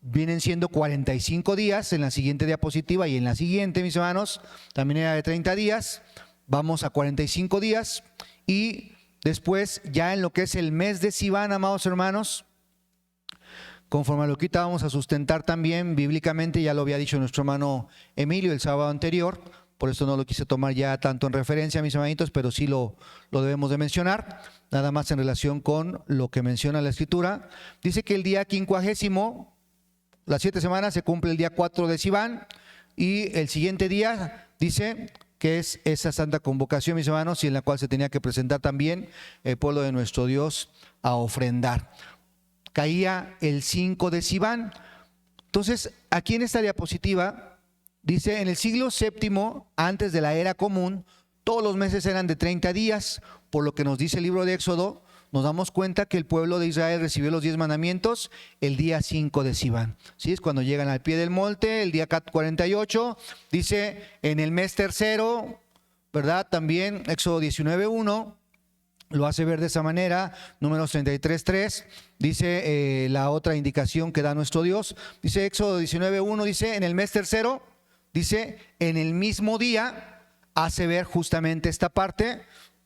Vienen siendo 45 días en la siguiente diapositiva y en la siguiente, mis hermanos, también era de 30 días. Vamos a 45 días y después ya en lo que es el mes de Sivan, amados hermanos, conforme a lo que ahorita vamos a sustentar también bíblicamente, ya lo había dicho nuestro hermano Emilio el sábado anterior, por eso no lo quise tomar ya tanto en referencia, mis hermanitos, pero sí lo debemos de mencionar, nada más en relación con lo que menciona la Escritura. Dice que el día 50, las 7 semanas, se cumple el día 4 de Sivan, y el siguiente día dice que es esa santa convocación, mis hermanos, y en la cual se tenía que presentar también el pueblo de nuestro Dios a ofrendar. Caía el 5 de Sivan. Entonces, aquí en esta diapositiva dice, en el siglo VII, antes de la era común, todos los meses eran de 30 días, por lo que nos dice el libro de Éxodo, nos damos cuenta que el pueblo de Israel recibió los 10 mandamientos el día 5 de Sivan. ¿Sí? Es cuando llegan al pie del monte, el día 48, dice en el mes tercero, ¿verdad? También Éxodo 19:1 lo hace ver de esa manera. Números 33:3 dice la otra indicación que da nuestro Dios. Dice Éxodo 19:1, dice en el mes tercero, dice en el mismo día, hace ver justamente esta parte.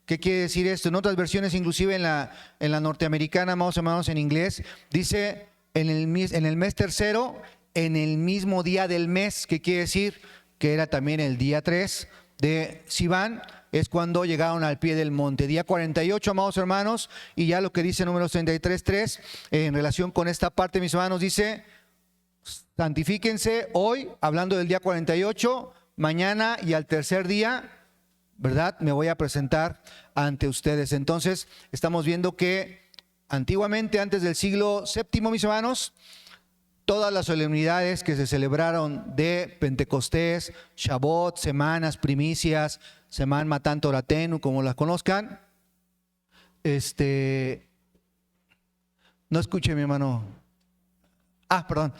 ¿Qué quiere decir esto? En otras versiones, inclusive en la norteamericana, amados hermanos, en inglés, dice en el mes tercero, en el mismo día del mes. ¿Qué quiere decir? Que era también el día 3 de Sivan, es cuando llegaron al pie del monte. Día 48, amados hermanos, y ya lo que dice Números 33:3, en relación con esta parte, mis hermanos, dice, santifíquense hoy, hablando del día 48, mañana y al tercer día, ¿verdad? Me voy a presentar ante ustedes. Entonces, estamos viendo que antiguamente, antes del siglo VII, mis hermanos, todas las solemnidades que se celebraron de Pentecostés, Shavuot, semanas, primicias, Semán Matán Toratenu, como las conozcan, no escuché, mi hermano. Perdón.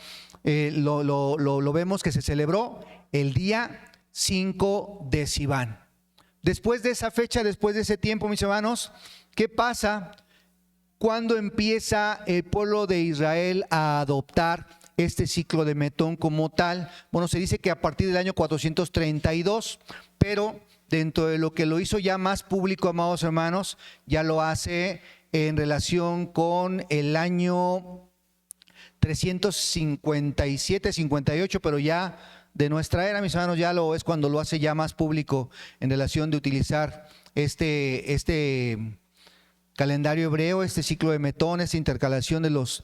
Lo vemos que se celebró el día 5 de Sivan. Después de esa fecha, después de ese tiempo, mis hermanos, ¿qué pasa cuando empieza el pueblo de Israel a adoptar este ciclo de Metón como tal? Bueno, se dice que a partir del año 432, pero dentro de lo que lo hizo ya más público, amados hermanos, ya lo hace en relación con el año 357, 58, pero ya de nuestra era, mis hermanos, ya lo es cuando lo hace ya más público en relación de utilizar este calendario hebreo, este ciclo de Metón, esta intercalación de los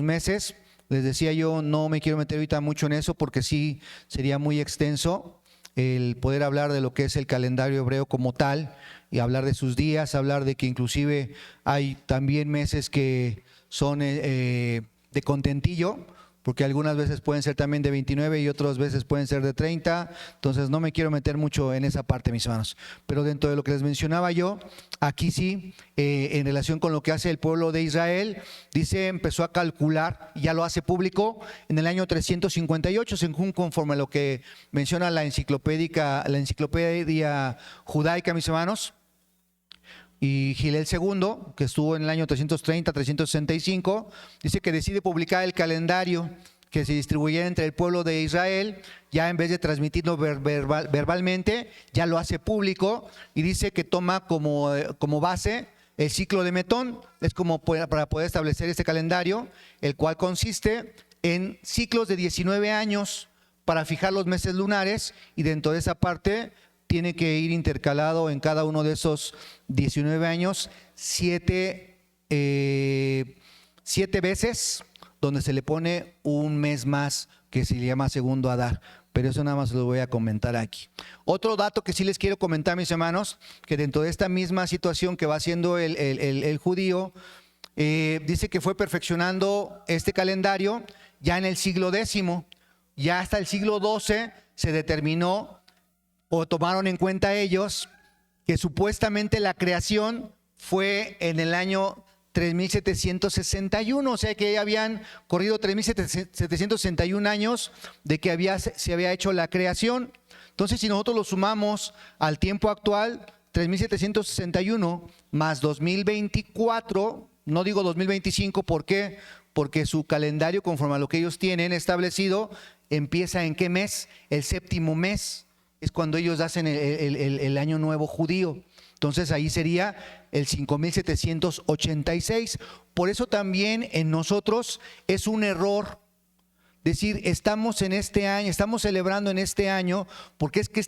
meses. Les decía yo, no me quiero meter ahorita mucho en eso porque sí sería muy extenso el poder hablar de lo que es el calendario hebreo como tal y hablar de sus días, hablar de que inclusive hay también meses que son de contentillo, porque algunas veces pueden ser también de 29 y otras veces pueden ser de 30, entonces no me quiero meter mucho en esa parte, mis hermanos. Pero dentro de lo que les mencionaba yo, aquí sí, en relación con lo que hace el pueblo de Israel, dice, empezó a calcular, ya lo hace público, en el año 358, según conforme a lo que menciona la enciclopedia judaica, mis hermanos. Y Gilel II, que estuvo en el año 330, 365, dice que decide publicar el calendario que se distribuyera entre el pueblo de Israel, ya en vez de transmitirlo verbalmente, ya lo hace público y dice que toma como base el ciclo de Metón, es como para poder establecer este calendario, el cual consiste en ciclos de 19 años para fijar los meses lunares, y dentro de esa parte tiene que ir intercalado en cada uno de esos 19 años 7 veces, donde se le pone un mes más que se le llama segundo Adar. Pero eso nada más lo voy a comentar aquí. Otro dato que sí les quiero comentar, mis hermanos, que dentro de esta misma situación que va haciendo el judío, dice que fue perfeccionando este calendario ya en el siglo X. Ya hasta el siglo XII se determinó o tomaron en cuenta ellos que supuestamente la creación fue en el año 3761, o sea que ya habían corrido 3761 años de que se había hecho la creación. Entonces, si nosotros lo sumamos al tiempo actual, 3761 más 2024, no digo 2025, ¿por qué? Porque su calendario, conforme a lo que ellos tienen establecido, empieza ¿en qué mes? El séptimo mes. Es cuando ellos hacen el año nuevo judío. Entonces ahí sería el 5786. Por eso también en nosotros es un error decir estamos en este año, estamos celebrando en este año, porque es que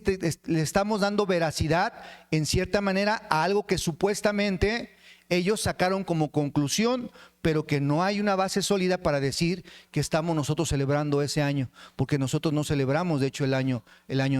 le estamos dando veracidad en cierta manera a algo que supuestamente ellos sacaron como conclusión, pero que no hay una base sólida para decir que estamos nosotros celebrando ese año, porque nosotros no celebramos de hecho el año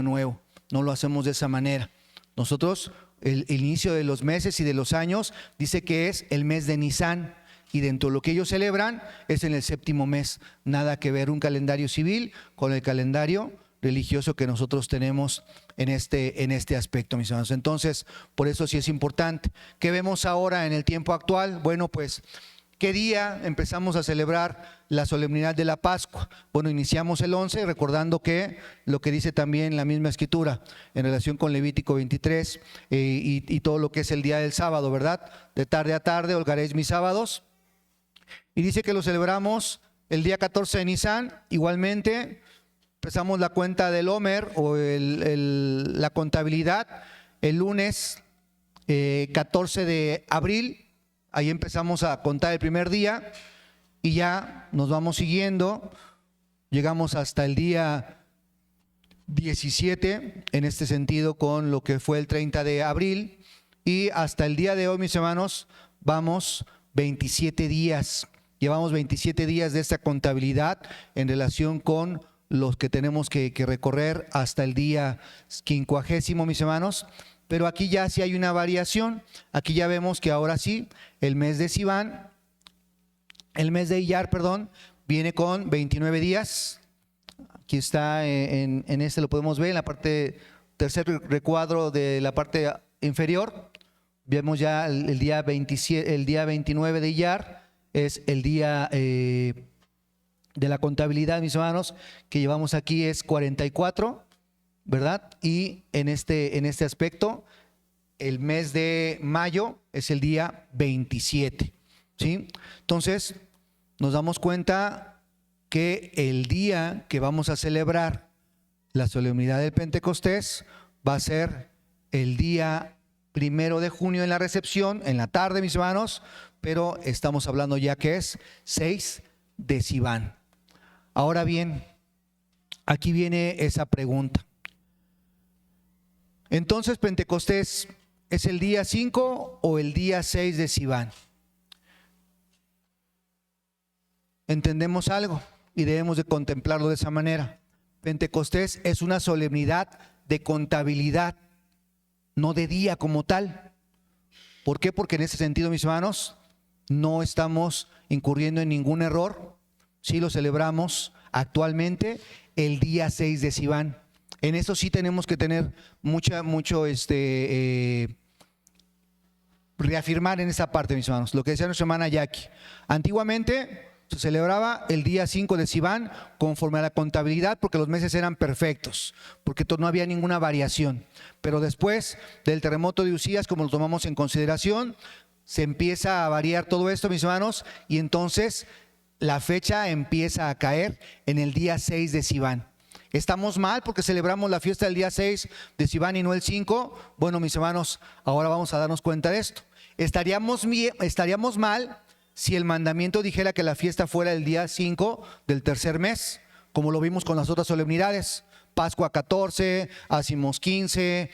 nuevo, no lo hacemos de esa manera. Nosotros el inicio de los meses y de los años dice que es el mes de Nisan, y dentro de lo que ellos celebran es en el séptimo mes. Nada que ver un calendario civil con el calendario religioso que nosotros tenemos en este aspecto, mis hermanos. Entonces, por eso sí es importante. ¿Qué vemos ahora en el tiempo actual? Bueno, pues, ¿qué día empezamos a celebrar la solemnidad de la Pascua? Bueno, iniciamos el 11, recordando que lo que dice también la misma Escritura en relación con Levítico 23 y todo lo que es el día del sábado, ¿verdad? De tarde a tarde holgaréis mis sábados. Y dice que lo celebramos el día 14 de Nisan. Igualmente, empezamos la cuenta del Omer o la contabilidad el lunes 14 de abril. Ahí empezamos a contar el primer día y ya nos vamos siguiendo. Llegamos hasta el día 17, en este sentido, con lo que fue el 30 de abril. Y hasta el día de hoy, mis hermanos, vamos 27 días. Llevamos 27 días de esta contabilidad en relación con los que tenemos que recorrer hasta el día 50, mis hermanos. Pero aquí ya sí hay una variación. Aquí ya vemos que ahora sí, el mes de Sivan, el mes de Iyar, perdón, viene con 29 días. Aquí está, en este lo podemos ver, en la parte, tercer recuadro de la parte inferior. Vemos ya el día 27, el día 29 de Iyar, es el día de la contabilidad, mis hermanos, que llevamos aquí es 44. ¿Verdad? Y en este aspecto, el mes de mayo es el día 27, ¿sí? Entonces, nos damos cuenta que el día que vamos a celebrar la solemnidad del Pentecostés va a ser el día 1 de junio en la recepción, en la tarde, mis hermanos, pero estamos hablando ya que es 6 de Sivan. Ahora bien, aquí viene esa pregunta. Entonces, Pentecostés, ¿es el día 5 o el día 6 de Sivan? Entendemos algo y debemos de contemplarlo de esa manera. Pentecostés es una solemnidad de contabilidad, no de día como tal. ¿Por qué? Porque en ese sentido, mis hermanos, no estamos incurriendo en ningún error. Sí lo celebramos actualmente el día 6 de Sivan. En eso sí tenemos que tener reafirmar en esa parte, mis hermanos, lo que decía nuestra hermana Jackie. Antiguamente se celebraba el día 5 de Sivan conforme a la contabilidad, porque los meses eran perfectos, porque no había ninguna variación. Pero después del terremoto de Usías, como lo tomamos en consideración, se empieza a variar todo esto, mis hermanos, y entonces la fecha empieza a caer en el día 6 de Sivan. ¿Estamos mal porque celebramos la fiesta del día 6 de Sivan y no el 5? Bueno, mis hermanos, ahora vamos a darnos cuenta de esto. ¿Estaríamos mal si el mandamiento dijera que la fiesta fuera el día 5 del tercer mes, como lo vimos con las otras solemnidades? Pascua 14, Ácimos 15,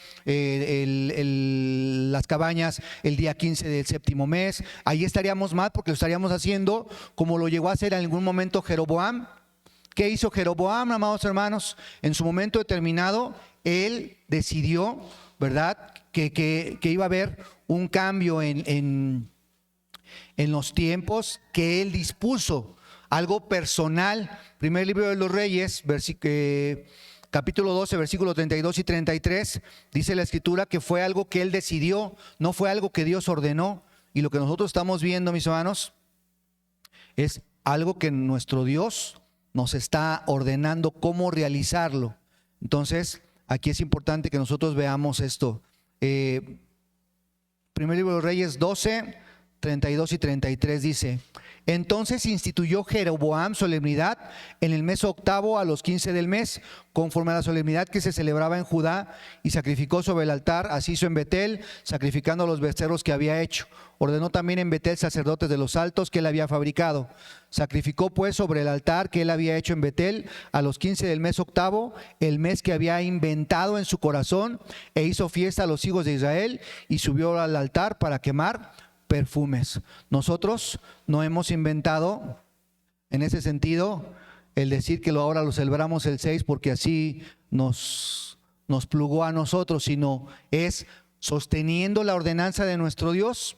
las cabañas el día 15 del séptimo mes. Ahí estaríamos mal porque lo estaríamos haciendo como lo llegó a hacer en algún momento Jeroboam. ¿Qué hizo Jeroboam, amados hermanos? En su momento determinado, él decidió, ¿verdad?, que iba a haber un cambio en los tiempos que él dispuso, algo personal. Primer libro de los Reyes, capítulo 12, versículos 32 y 33, dice la Escritura que fue algo que él decidió, no fue algo que Dios ordenó. Y lo que nosotros estamos viendo, mis hermanos, es algo que nuestro Dios nos está ordenando cómo realizarlo. Entonces, aquí es importante que nosotros veamos esto. Primer libro de los Reyes 12, 32 y 33 dice: entonces instituyó Jeroboam solemnidad en el mes octavo a los 15 del mes, conforme a la solemnidad que se celebraba en Judá, y sacrificó sobre el altar. Así hizo en Betel, sacrificando a los becerros que había hecho. Ordenó también en Betel sacerdotes de los altos que él había fabricado. Sacrificó pues sobre el altar que él había hecho en Betel a los 15 del mes octavo, el mes que había inventado en su corazón, e hizo fiesta a los hijos de Israel, y subió al altar para quemar perfumes. Nosotros no hemos inventado en ese sentido el decir que ahora lo celebramos el 6 porque así nos plugó a nosotros, sino es sosteniendo la ordenanza de nuestro Dios,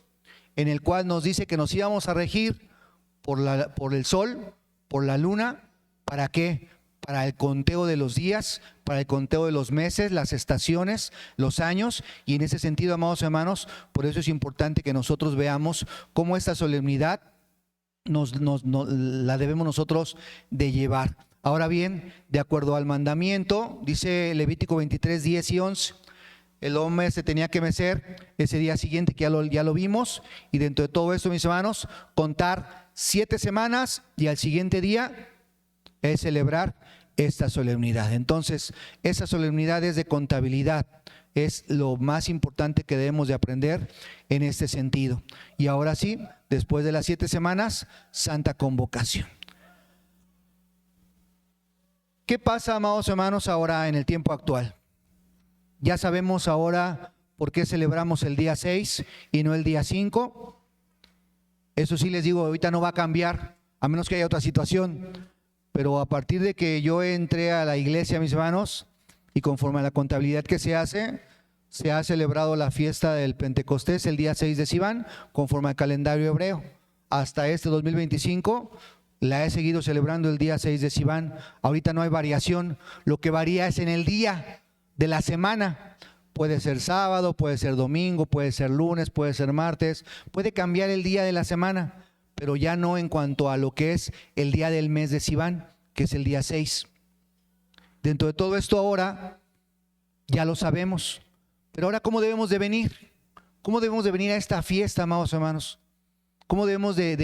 en el cual nos dice que nos íbamos a regir por el sol, por la luna. ¿Para qué? para el conteo de los días, para el conteo de los meses, las estaciones, los años. Y en ese sentido, amados hermanos, por eso es importante que nosotros veamos cómo esta solemnidad la debemos nosotros de llevar. Ahora bien, de acuerdo al mandamiento, dice Levítico 23, 10 y 11, el hombre se tenía que mecer ese día siguiente, que ya lo vimos, y dentro de todo esto, mis hermanos, contar 7 semanas y al siguiente día es celebrar esta solemnidad. Entonces, esa solemnidad es de contabilidad, es lo más importante que debemos de aprender en este sentido. Y ahora sí, después de las 7 semanas, Santa Convocación. ¿Qué pasa, amados hermanos, ahora en el tiempo actual? Ya sabemos ahora por qué celebramos el día 6 y no el día 5. Eso sí les digo, ahorita no va a cambiar, a menos que haya otra situación. Pero a partir de que yo entré a la iglesia, mis hermanos, y conforme a la contabilidad que se ha celebrado la fiesta del Pentecostés el día 6 de Sivan, conforme al calendario hebreo. Hasta este 2025 la he seguido celebrando el día 6 de Sivan. Ahorita no hay variación, lo que varía es en el día de la semana. Puede ser sábado, puede ser domingo, puede ser lunes, puede ser martes, puede cambiar el día de la semana, pero ya no en cuanto a lo que es el día del mes de Sivan, que es el día 6. Dentro de todo esto ahora, ya lo sabemos, pero ahora ¿cómo debemos de venir? ¿Cómo debemos de venir a esta fiesta, amados hermanos? ¿Cómo debemos de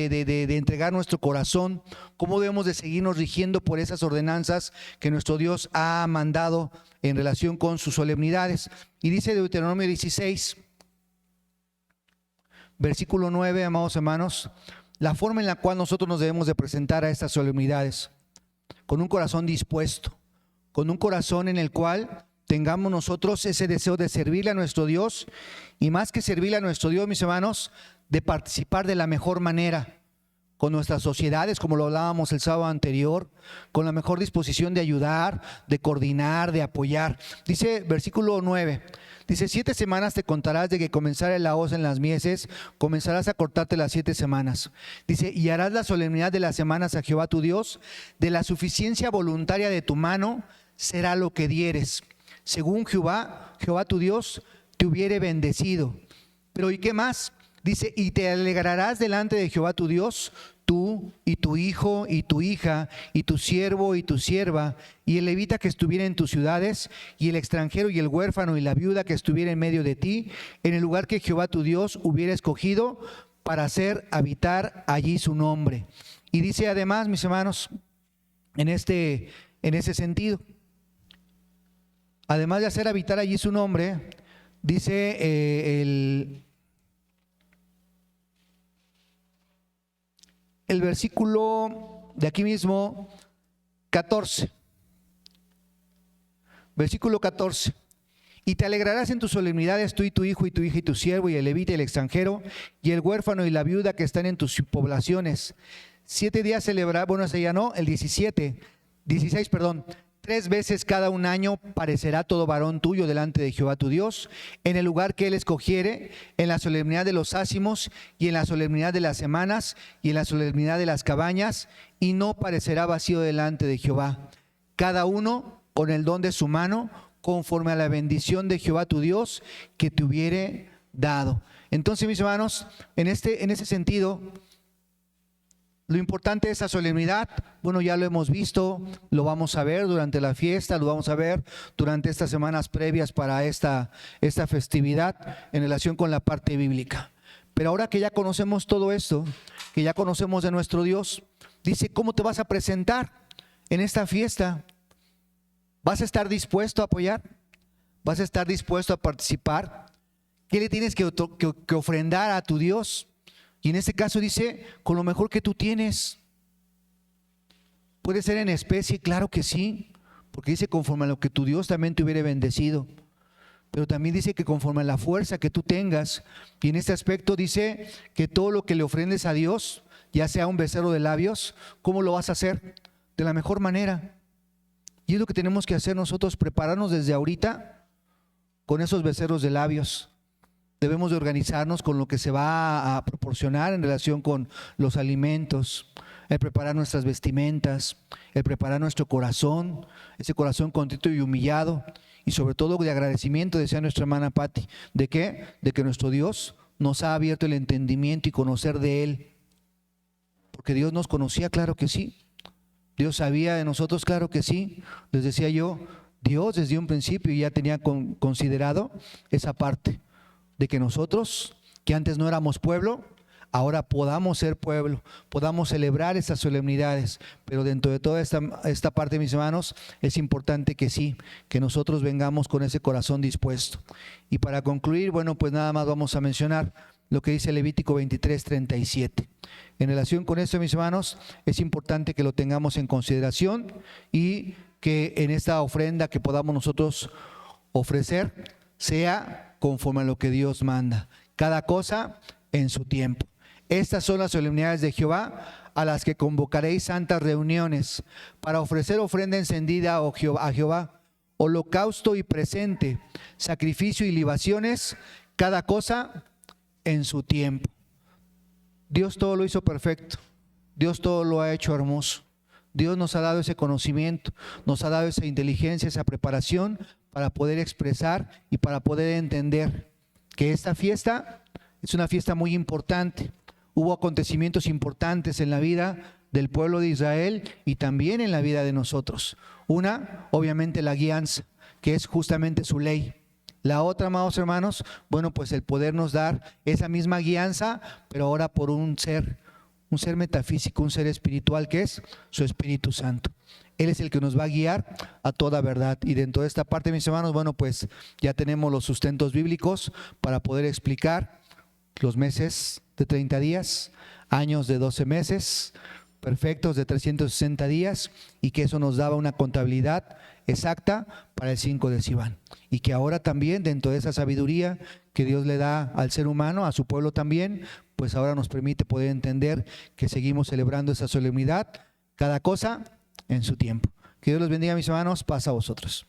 entregar nuestro corazón? ¿Cómo debemos de seguirnos rigiendo por esas ordenanzas que nuestro Dios ha mandado en relación con sus solemnidades? Y dice Deuteronomio 16, versículo 9, amados hermanos, la forma en la cual nosotros nos debemos de presentar a estas solemnidades, con un corazón dispuesto, con un corazón en el cual tengamos nosotros ese deseo de servirle a nuestro Dios, y más que servirle a nuestro Dios, mis hermanos, de participar de la mejor manera con nuestras sociedades, como lo hablábamos el sábado anterior, con la mejor disposición de ayudar, de coordinar, de apoyar. Dice versículo 9, dice: 7 semanas te contarás de que comenzara la hoz en las mieses, comenzarás a cortarte las 7 semanas. Dice: y harás la solemnidad de las semanas a Jehová tu Dios, de la suficiencia voluntaria de tu mano será lo que dieres, según Jehová tu Dios te hubiere bendecido. Pero ¿y qué más? Dice: y te alegrarás delante de Jehová tu Dios, tú y tu hijo y tu hija y tu siervo y tu sierva y el levita que estuviera en tus ciudades y el extranjero y el huérfano y la viuda que estuviera en medio de ti, en el lugar que Jehová tu Dios hubiera escogido para hacer habitar allí su nombre. Y dice además, mis hermanos, en ese sentido, además de hacer habitar allí su nombre, dice el versículo de aquí mismo, 14. Versículo 14. Y te alegrarás en tus solemnidades, tú y tu hijo y tu hija y tu siervo y el levita y el extranjero y el huérfano y la viuda que están en tus poblaciones. 7 días celebrar, bueno, ese ya no, el 16, 3 veces cada un año parecerá todo varón tuyo delante de Jehová tu Dios, en el lugar que él escogiere, en la solemnidad de los ácimos, y en la solemnidad de las semanas, y en la solemnidad de las cabañas, y no parecerá vacío delante de Jehová. Cada uno con el don de su mano, conforme a la bendición de Jehová tu Dios, que te hubiere dado. Entonces, mis hermanos, en ese sentido, lo importante de esa solemnidad, bueno, ya lo hemos visto, lo vamos a ver durante la fiesta, lo vamos a ver durante estas semanas previas para esta festividad en relación con la parte bíblica. Pero ahora que ya conocemos todo esto, que ya conocemos de nuestro Dios, dice: ¿cómo te vas a presentar en esta fiesta? ¿Vas a estar dispuesto a apoyar? ¿Vas a estar dispuesto a participar? ¿Qué le tienes que ofrendar a tu Dios? Y en este caso dice: con lo mejor que tú tienes. ¿Puede ser en especie? Claro que sí, porque dice: conforme a lo que tu Dios también te hubiere bendecido. Pero también dice que conforme a la fuerza que tú tengas. Y en este aspecto dice que todo lo que le ofrendes a Dios, ya sea un becerro de labios, ¿cómo lo vas a hacer? De la mejor manera. Y es lo que tenemos que hacer nosotros, prepararnos desde ahorita con esos becerros de labios. Debemos de organizarnos con lo que se va a proporcionar en relación con los alimentos. el preparar nuestras vestimentas, el preparar nuestro corazón, ese corazón contrito y humillado, y sobre todo de agradecimiento, decía nuestra hermana Patti. ¿De qué? De que nuestro Dios nos ha abierto el entendimiento y conocer de Él. Porque Dios nos conocía, claro que sí. Dios sabía de nosotros, claro que sí. Les decía yo, Dios desde un principio ya tenía considerado esa parte de que nosotros, que antes no éramos pueblo, ahora podamos ser pueblo, podamos celebrar estas solemnidades. Pero dentro de toda esta parte, mis hermanos, es importante que sí, que nosotros vengamos con ese corazón dispuesto. Y para concluir, bueno, pues nada más vamos a mencionar lo que dice Levítico 23:37. En relación con esto, mis hermanos, es importante que lo tengamos en consideración y que en esta ofrenda que podamos nosotros ofrecer sea conforme a lo que Dios manda. Cada cosa en su tiempo. Estas son las solemnidades de Jehová, a las que convocaréis santas reuniones para ofrecer ofrenda encendida a Jehová, holocausto y presente, sacrificio y libaciones, cada cosa en su tiempo. Dios todo lo hizo perfecto. Dios todo lo ha hecho hermoso. Dios nos ha dado ese conocimiento, nos ha dado esa inteligencia, esa preparación para poder expresar y para poder entender que esta fiesta es una fiesta muy importante. Hubo acontecimientos importantes en la vida del pueblo de Israel y también en la vida de nosotros. Una, obviamente, la guianza, que es justamente su ley. La otra, amados hermanos, bueno, pues el podernos dar esa misma guianza, pero ahora por un ser metafísico, un ser espiritual, que es su Espíritu Santo. Él es el que nos va a guiar a toda verdad. Y dentro de esta parte, mis hermanos, bueno, pues ya tenemos los sustentos bíblicos para poder explicar los meses de 30 días, años de 12 meses, perfectos de 360 días, y que eso nos daba una contabilidad exacta para el 5 de Sivan. Y que ahora también, dentro de esa sabiduría que Dios le da al ser humano, a su pueblo también, pues ahora nos permite poder entender que seguimos celebrando esa solemnidad, cada cosa en su tiempo. Que Dios los bendiga, mis hermanos. Paz a vosotros.